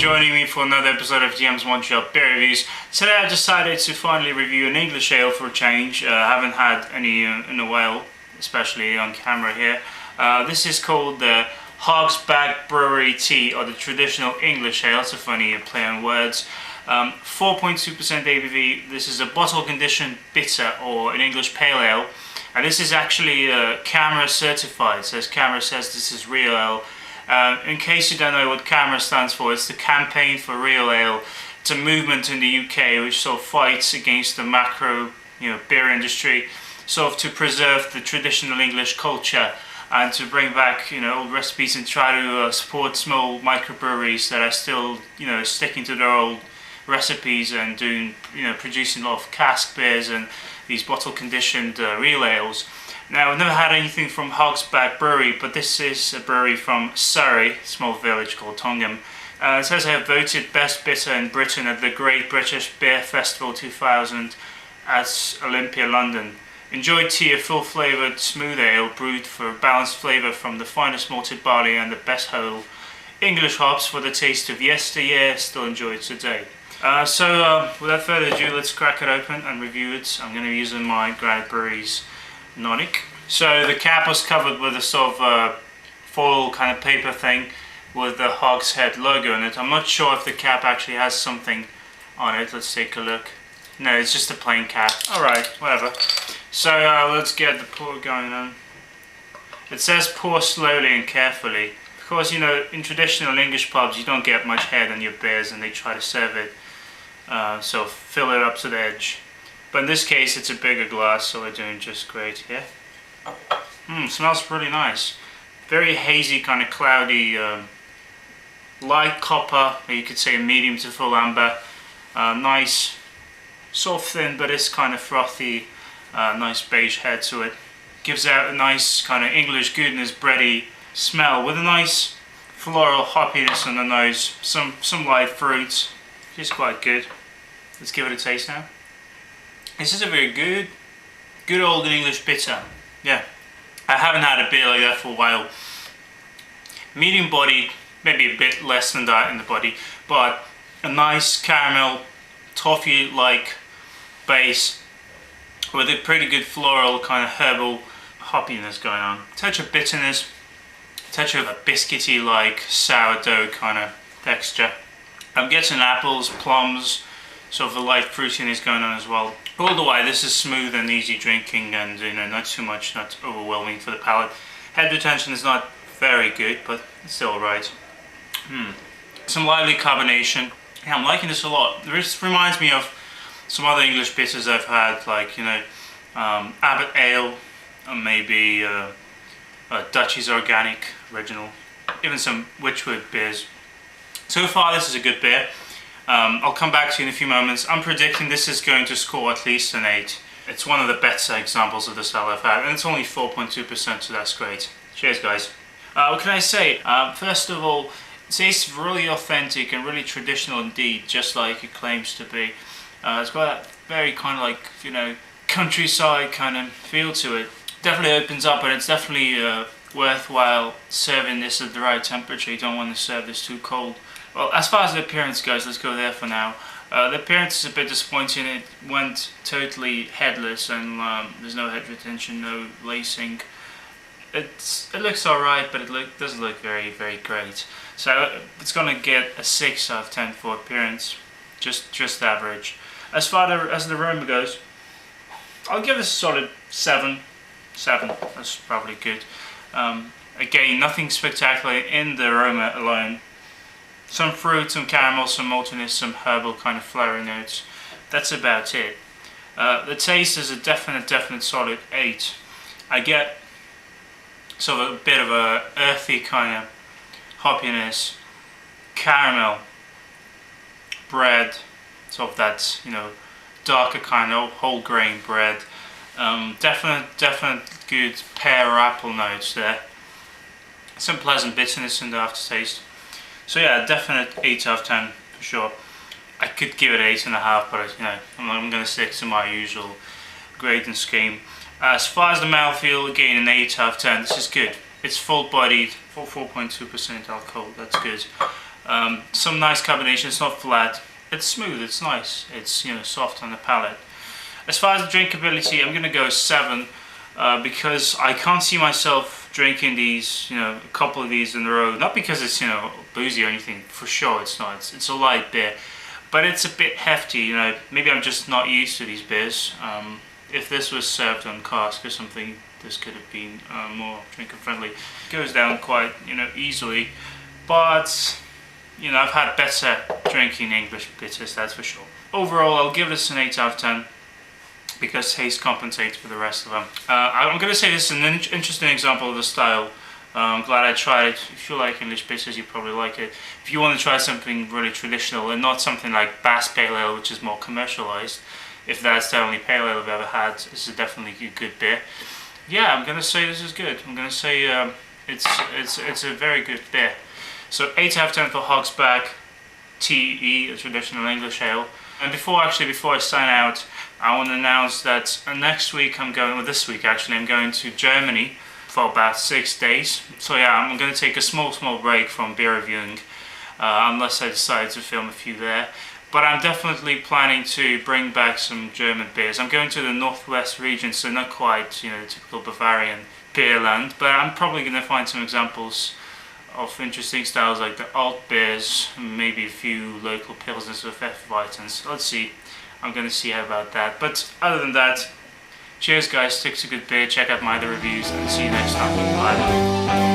joining me for another episode of GM's Montreal Beer Reviews. Today I decided to finally review an English ale for a change. I haven't had any in a while, especially on camera here. This is called the Hogs Back Brewery Tea, or the traditional English ale. It's a funny play on words. 4.2% ABV. This is a bottle conditioned bitter, or an English pale ale. And this is actually CAMRA certified. So CAMRA says this is real ale. In case you don't know what CAMRA stands for, it's the Campaign for Real Ale. It's a movement in the UK which sort of fights against the macro, beer industry, sort of to preserve the traditional English culture and to bring back, old recipes and try to support small microbreweries that are still, sticking to their old recipes and doing, producing a lot of cask beers and these bottle conditioned real ales. Now, I've never had anything from Hogs Back Brewery, but this is a brewery from Surrey, a small village called Tongham. It says they have voted Best Bitter in Britain at the Great British Beer Festival 2000 at Olympia, London. Enjoy T.E.A, full flavoured smooth ale brewed for balanced flavour from the finest malted barley and the best whole English hops for the taste of yesteryear, still enjoyed today. Without further ado, let's crack it open and review it. I'm going to be using my Granite Brewery's Nonic. So the cap was covered with a sort of foil kind of paper thing with the Hog's Head logo on it. I'm not sure if the cap actually has something on it. Let's take a look. No, it's just a plain cap. Alright, whatever. So let's get the pour going on. It says pour slowly and carefully. Of course, in traditional English pubs you don't get much head on your beers and they try to serve it. So fill it up to the edge. But in this case it's a bigger glass, so we're doing just great here. Smells really nice. Very hazy, kind of cloudy, light copper, or you could say medium to full amber. Nice, sort of thin, but it's kind of frothy, nice beige head to it. Gives out a nice kind of English goodness, bready smell with a nice floral hoppiness on the nose. Some light fruits, which is quite good. Let's give it a taste now. This is a very good old English bitter. Yeah, I haven't had a beer like that for a while. Medium body, maybe a bit less than that in the body, but a nice caramel, toffee-like base with a pretty good floral kind of herbal hoppiness going on. Touch of bitterness, touch of a biscuity-like sourdough kind of texture. I'm getting apples, plums, sort of a light fruitiness going on as well. All the way, this is smooth and easy drinking, and not too much, not overwhelming for the palate. Head retention is not very good, but it's still alright. Some lively carbonation. Yeah, I'm liking this a lot. This reminds me of some other English bitters I've had, like Abbott Ale, or maybe Dutch's Organic Original, even some Witchwood beers. So far, this is a good beer. I'll come back to you in a few moments. I'm predicting this is going to score at least an 8. It's one of the better examples of the style I've had, and it's only 4.2%, so that's great. Cheers, guys. What can I say? First of all, it tastes really authentic and really traditional indeed, just like it claims to be. It's got that very kind of like, countryside kind of feel to it. Definitely opens up, and it's definitely worthwhile serving this at the right temperature. You don't want to serve this too cold. Well, as far as the appearance goes, let's go there for now. The appearance is a bit disappointing. It went totally headless, and there's no head retention, no lacing. It looks alright, but it doesn't look very, very great. So it's gonna get a 6 out of 10 for appearance, just average. As far as the aroma goes, I'll give this a solid 7. 7. That's probably good. Again, nothing spectacular in the aroma alone. Some fruit, some caramel, some maltiness, some herbal kind of flowery notes. That's about it. The taste is a definite solid 8. I get sort of a bit of a earthy kind of hoppiness, caramel, bread, sort of that, darker kind of whole grain bread. Definite good pear or apple notes there. Some pleasant bitterness in the aftertaste. So yeah, definite 8 out of 10 for sure. I could give it 8.5, but I'm going to stick to my usual grading scheme. As far as the mouthfeel, again an 8 out of 10. This is good. It's full-bodied, 4.2% alcohol. That's good. Some nice carbonation. It's not flat. It's smooth. It's nice. It's, you know, soft on the palate. As far as the drinkability, I'm gonna go 7 because I can't see myself drinking these, you know, a couple of these in a row. Not because it's, you know, boozy or anything. For sure, it's not. It's a light beer, but it's a bit hefty. You know, maybe I'm just not used to these beers. If this was served on cask or something, this could have been more drinker friendly. It goes down quite, you know, easily, but you know, I've had better drinking English bitters, that's for sure. Overall, I'll give this an 8 out of 10 because taste compensates for the rest of them. I'm going to say this is an interesting example of the style. I'm glad I tried it. If you like English bitters, you probably like it. If you want to try something really traditional and not something like Bass Pale Ale, which is more commercialized, if that's the only pale ale I've ever had, this is definitely a good beer. Yeah, I'm going to say this is good. I'm going to say it's a very good beer. So 8 out of 10 for Hogs Back T.E.A, a traditional English ale. And before I sign out, I want to announce that next week this week actually, I'm going to Germany for about 6 days. So yeah, I'm going to take a small break from beer reviewing, unless I decide to film a few there. But I'm definitely planning to bring back some German beers. I'm going to the northwest region, so not quite, you know, the typical Bavarian beer land, but I'm probably going to find some examples of interesting styles like the alt beers, maybe a few local pilsners with Hefeweizens. Let's see. I'm going to see how about that. But other than that, cheers guys, stick to good beer, check out my other reviews, and see you next time. Bye.